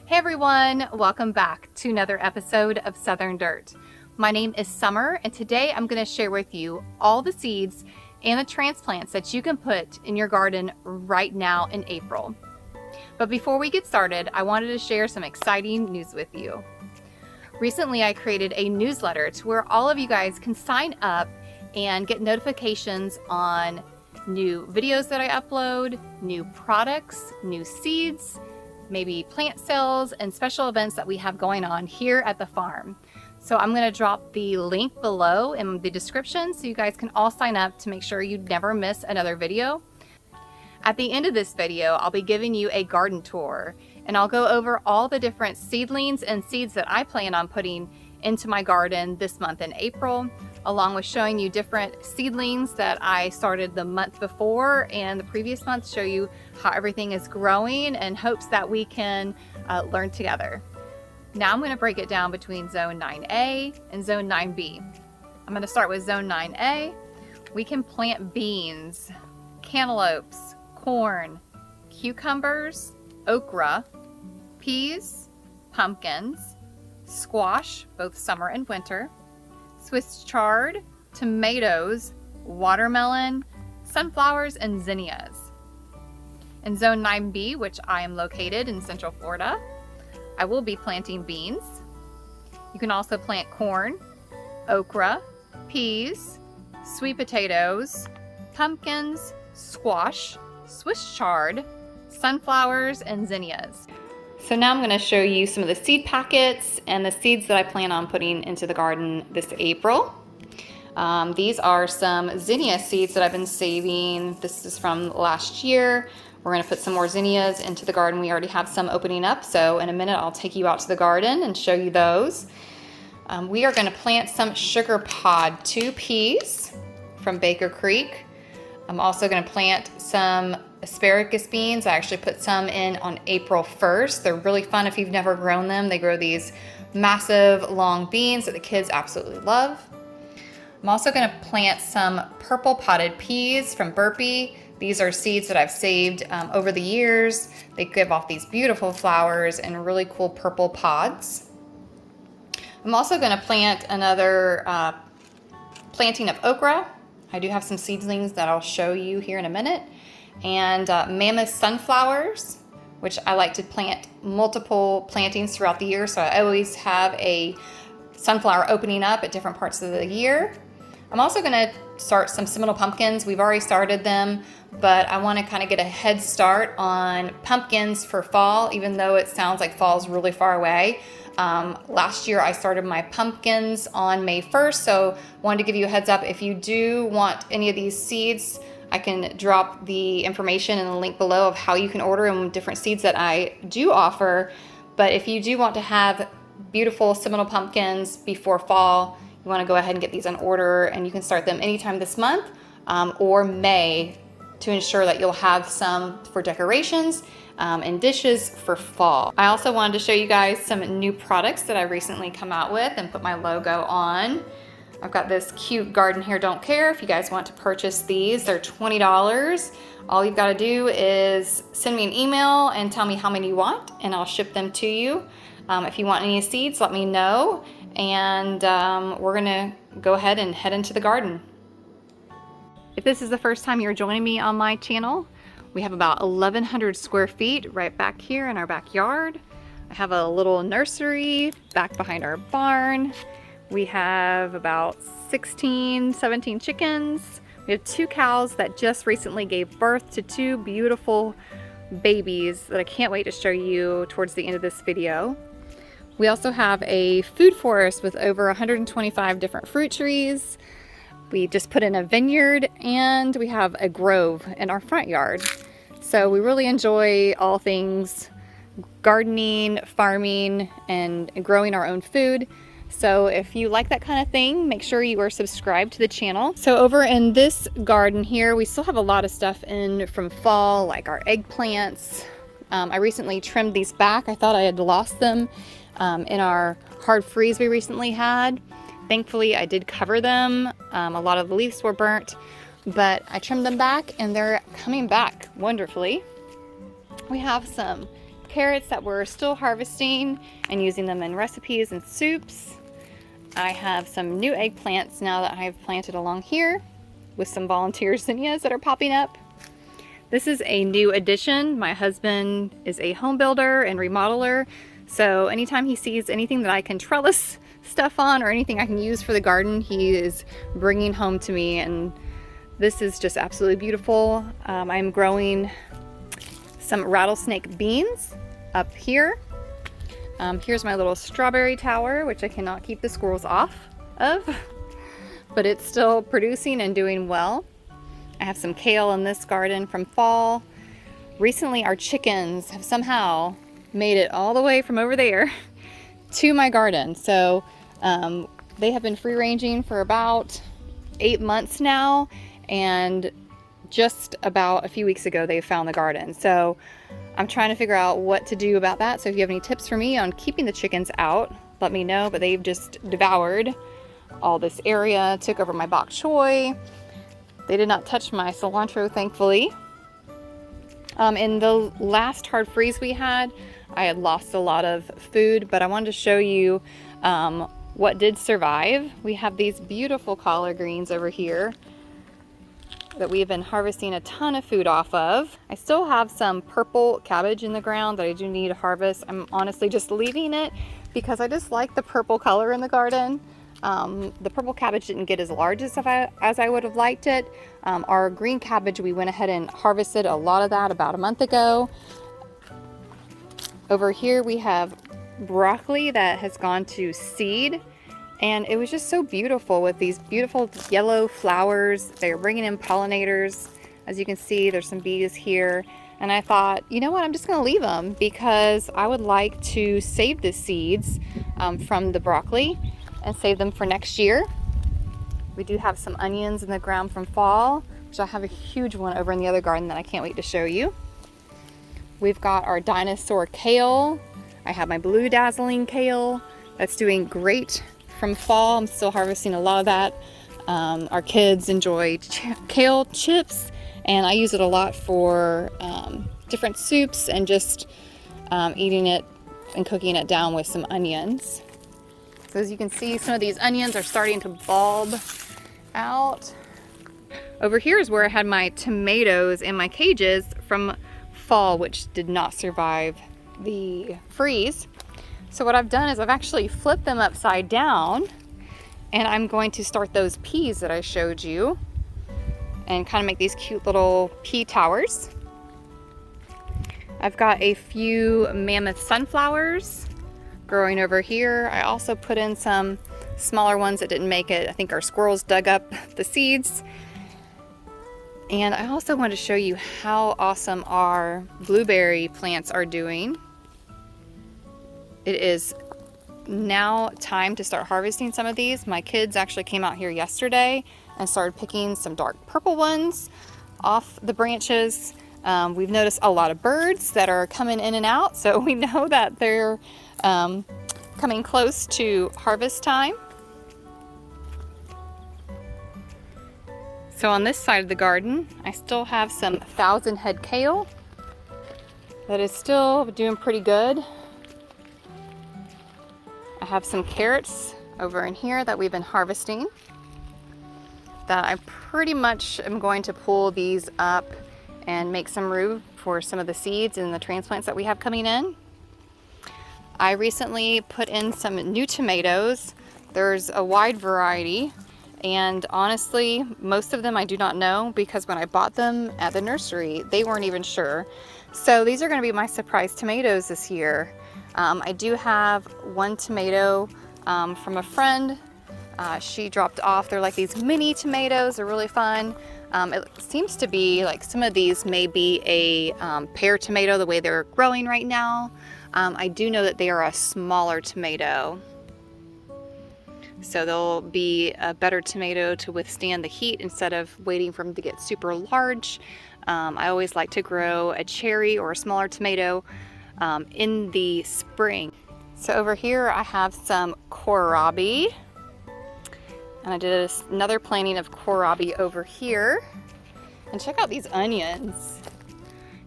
Hey everyone, welcome back to another episode of Southern Dirt. My name is Summer, and today I'm going to share with you all the seeds and the transplants that you can put in your garden right now in April. But before we get started, I wanted to share some exciting news with you. Recently, I created a newsletter to where all of you guys can sign up and get notifications on new videos that I upload, new products, new seeds, maybe plant sales, and special events that we have going on here at the farm. So I'm going to drop the link below in the description so you guys can all sign up to make sure you never miss another video. At the end of this video, I'll be giving you a garden tour, and I'll go over all the different seedlings and seeds that I plan on putting into my garden this month in April, along with showing you different seedlings that I started the month before and the previous month, show you how everything is growing in hopes that we can learn together. Now I'm going to break it down between Zone 9A and Zone 9B. I'm going to start with Zone 9A. We can plant beans, cantaloupes, corn, cucumbers, okra, peas, pumpkins, squash, both summer and winter, Swiss chard, tomatoes, watermelon, sunflowers, and zinnias. In Zone 9B, which I am located in Central Florida, I will be planting beans. You can also plant corn, okra, peas, sweet potatoes, pumpkins, squash, Swiss chard, sunflowers, and zinnias. So now I'm going to show you some of the seed packets and the seeds that I plan on putting into the garden this April. These are some zinnia seeds that I've been saving. This is from last year. We're going to put some more zinnias into the garden. We already have some opening up, so in a minute I'll take you out to the garden and show you those. We are going to plant some sugar pod 2 peas from Baker Creek. I'm also going to plant some asparagus beans. I actually put some in on April 1st. They're really fun if you've never grown them. They grow these massive long beans that the kids absolutely love. I'm also going to plant some purple potted peas from Burpee. These are seeds that I've saved over the years. They give off these beautiful flowers and really cool purple pods. I'm also going to plant another planting of okra. I do have some seedlings that I'll show you here in a minute. And mammoth sunflowers, which I like to plant multiple plantings throughout the year, so I always have a sunflower opening up at different parts of the year. I'm also going to start some seminal pumpkins. We've already started them, but I want to kind of get a head start on pumpkins for fall, even though it sounds like fall is really far away. Last year I started my pumpkins on May 1st, so wanted to give you a heads up. If you do want any of these seeds, I can drop the information in the link below of how you can order them, different seeds that I do offer. But if you do want to have beautiful seminal pumpkins before fall, you want to go ahead and get these on order, and you can start them anytime this month or May to ensure that you'll have some for decorations and dishes for fall. I also wanted to show you guys some new products that I recently come out with and put my logo on. I've got this cute Garden Here Don't Care. If you guys want to purchase these, they're $20. All you've got to do is send me an email and tell me how many you want, and I'll ship them to you. If you want any seeds, let me know, and we're gonna go ahead and head into the garden. If this is the first time you're joining me on my channel, we have about 1,100 square feet right back here in our backyard. I have a little nursery back behind our barn. We have about 16, 17 chickens. We have 2 cows that just recently gave birth to 2 beautiful babies that I can't wait to show you towards the end of this video. We also have a food forest with over 125 different fruit trees. We just put in a vineyard, and we have a grove in our front yard. So we really enjoy all things gardening, farming, and growing our own food. So if you like that kind of thing, make sure you are subscribed to the channel. So over in this garden here, we still have a lot of stuff in from fall, like our eggplants. I recently trimmed these back. I thought I had lost them in our hard freeze we recently had. Thankfully, I did cover them. A lot of the leaves were burnt, but I trimmed them back and they're coming back wonderfully. We have some carrots that we're still harvesting and using them in recipes and soups. I have some new eggplants now that I've planted along here with some volunteer zinnias that are popping up. This is a new addition. My husband is a home builder and remodeler, so anytime he sees anything that I can trellis stuff on or anything I can use for the garden, he is bringing home to me, and this is just absolutely beautiful. I'm growing some rattlesnake beans up here. Here's my little strawberry tower, which I cannot keep the squirrels off of, but it's still producing and doing well. I have some kale in this garden from fall. Recently, our chickens have somehow made it all the way from over there to my garden. So they have been free ranging for about 8 months now, and just about a few weeks ago they found the garden. So I'm trying to figure out what to do about that. So if you have any tips for me on keeping the chickens out, let me know. But they've just devoured all this area, took over my bok choy. They did not touch my cilantro, thankfully. In the last hard freeze we had, I had lost a lot of food, but I wanted to show you what did survive. We have these beautiful collard greens over here that we've been harvesting a ton of food off of. I still have some purple cabbage in the ground that I do need to harvest. I'm honestly just leaving it because I just like the purple color in the garden. The purple cabbage didn't get as large as I would have liked it. Our green cabbage, we went ahead and harvested a lot of that about a month ago. Over here we have broccoli that has gone to seed, and it was just so beautiful with these beautiful yellow flowers. They're bringing in pollinators. As you can see, there's some bees here. And I thought, you know what, I'm just gonna leave them because I would like to save the seeds from the broccoli and save them for next year. We do have some onions in the ground from fall, which I have a huge one over in the other garden that I can't wait to show you. We've got our dinosaur kale. I have my blue dazzling kale that's doing great from fall. I'm still harvesting a lot of that. Our kids enjoy kale chips, and I use it a lot for different soups and just eating it and cooking it down with some onions. So as you can see, some of these onions are starting to bulb out. Over here is where I had my tomatoes in my cages from fall, which did not survive the freeze. So what I've done is I've actually flipped them upside down, and I'm going to start those peas that I showed you and kind of make these cute little pea towers. I've got a few mammoth sunflowers growing over here. I also put in some smaller ones that didn't make it. I think our squirrels dug up the seeds. And I also want to show you how awesome our blueberry plants are doing. It is now time to start harvesting some of these. My kids actually came out here yesterday and started picking some dark purple ones off the branches. We've noticed a lot of birds that are coming in and out, so we know that they're coming close to harvest time. So on this side of the garden, I still have some 1,000 head kale that is still doing pretty good. I have some carrots over in here that we've been harvesting that I pretty much am going to pull these up and make some room for some of the seeds and the transplants that we have coming in. I recently put in some new tomatoes. There's a wide variety, and honestly, most of them I do not know because when I bought them at the nursery, they weren't even sure. So these are going to be my surprise tomatoes this year. I do have one tomato from a friend. She dropped off. They're like these mini tomatoes. They're really fun. It seems to be like some of these may be a pear tomato the way they're growing right now. I do know that they are a smaller tomato, so they'll be a better tomato to withstand the heat instead of waiting for them to get super large. I always like to grow a cherry or a smaller tomato in the spring. So over here I have some kohlrabi, and I did another planting of kohlrabi over here. And check out these onions.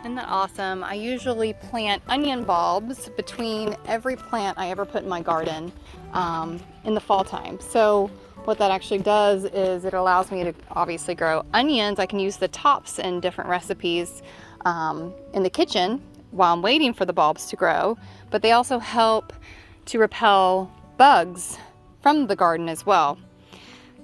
Isn't that awesome? I usually plant onion bulbs between every plant I ever put in my garden in the fall time. So what that actually does is it allows me to obviously grow onions. I can use the tops in different recipes in the kitchen while I'm waiting for the bulbs to grow, but they also help to repel bugs from the garden as well.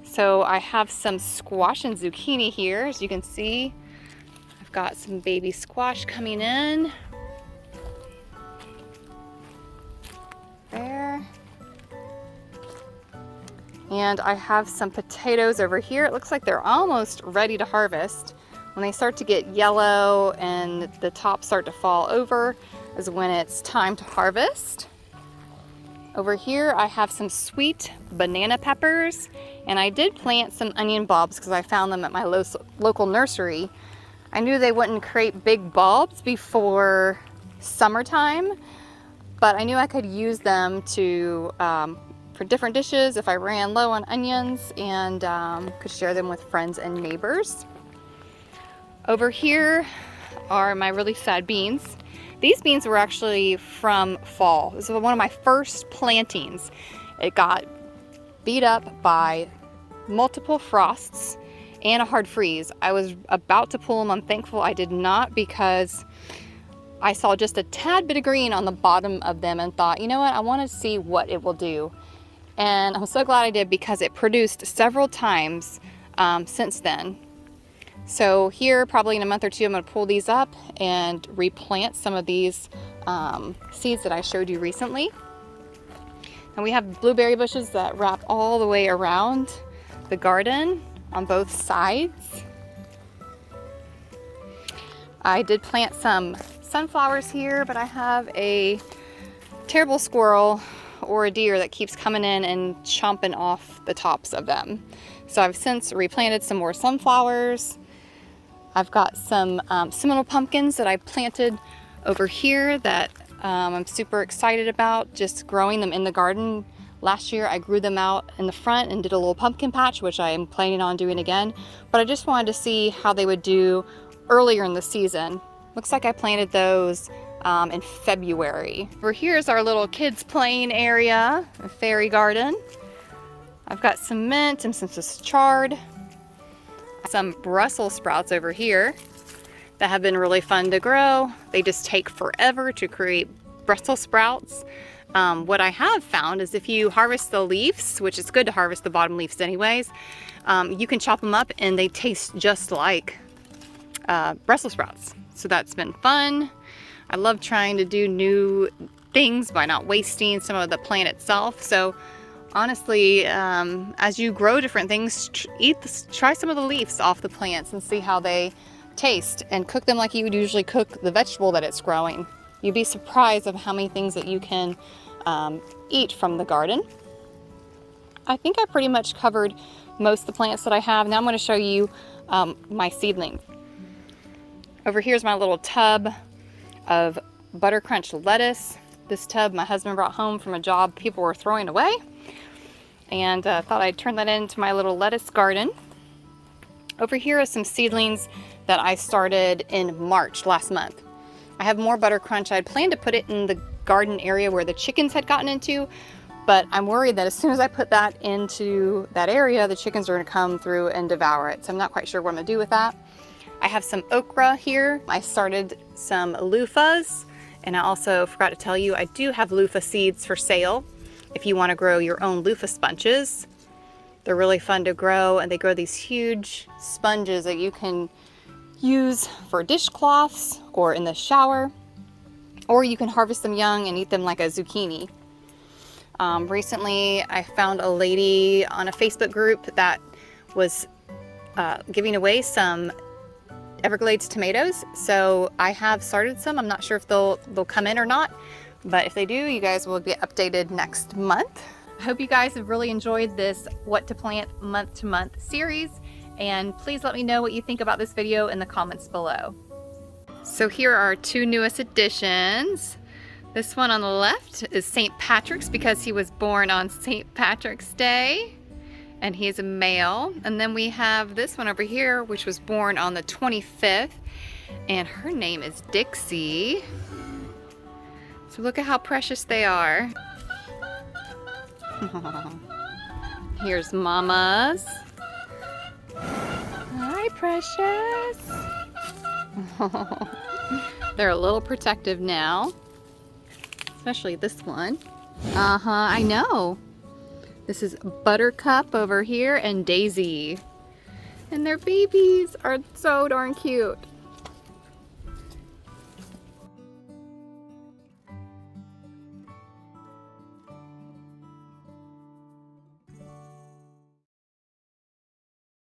So I have some squash and zucchini here, as you can see. I've got some baby squash coming in. There. And I have some potatoes over here. It looks like they're almost ready to harvest. When they start to get yellow and the tops start to fall over is when it's time to harvest. Over here I have some sweet banana peppers, and I did plant some onion bulbs because I found them at my local nursery. I knew they wouldn't create big bulbs before summertime, but I knew I could use them to for different dishes if I ran low on onions, and could share them with friends and neighbors. Over here are my really sad beans. These beans were actually from fall. This was one of my first plantings. It got beat up by multiple frosts and a hard freeze. I was about to pull them. I'm thankful I did not, because I saw just a tad bit of green on the bottom of them and thought, you know what, I want to see what it will do. And I'm so glad I did, because it produced several times since then. So here, probably in a month or two, I'm going to pull these up and replant some of these seeds that I showed you recently. And we have blueberry bushes that wrap all the way around the garden on both sides. I did plant some sunflowers here, but I have a terrible squirrel or a deer that keeps coming in and chomping off the tops of them. So I've since replanted some more sunflowers. I've got some Seminole pumpkins that I planted over here that I'm super excited about, just growing them in the garden. Last year I grew them out in the front and did a little pumpkin patch, which I am planning on doing again, but I just wanted to see how they would do earlier in the season. Looks like I planted those in February. Over here is our little kids playing area, a fairy garden. I've got some mint and some chard. Some Brussels sprouts over here that have been really fun to grow. They just take forever to create Brussels sprouts. What I have found is if you harvest the leaves, which is good to harvest the bottom leaves anyways, you can chop them up and they taste just like Brussels sprouts. So that's been fun. I love trying to do new things by not wasting some of the plant itself. So honestly, as you grow different things, try some of the leaves off the plants and see how they taste, and cook them like you would usually cook the vegetable that it's growing. You'd be surprised of how many things that you can eat from the garden. I think I pretty much covered most of the plants that I have. Now I'm going to show you my seedlings. Over here's my little tub of butter crunch lettuce. This tub my husband brought home from a job people were throwing away, and thought I'd turn that into my little lettuce garden. Over here are some seedlings that I started in March last month. I have more butter crunch. I'd planned to put it in the garden area where the chickens had gotten into, but I'm worried that as soon as I put that into that area, the chickens are going to come through and devour it. So I'm not quite sure what I'm going to do with that. I have some okra here. I started some loofahs, and I also forgot to tell you I do have loofah seeds for sale if you want to grow your own loofah sponges. They're really fun to grow, and they grow these huge sponges that you can use for dishcloths or in the shower, or you can harvest them young and eat them like a zucchini. Recently I found a lady on a Facebook group that was giving away some Everglades tomatoes, so I have started some. I'm not sure if they'll come in or not, but if they do, you guys will get updated next month. I hope you guys have really enjoyed this What to Plant Month to Month series, and please let me know what you think about this video in the comments below. So here are our two newest additions. This one on the left is St. Patrick's because he was born on St. Patrick's Day. and he's a male. And then we have this one over here, which was born on the 25th, and her name is Dixie. So look at how precious they are. Here's Mama's. Hi, precious. They're a little protective now, especially this one. I know. This is Buttercup over here and Daisy. And their babies are so darn cute.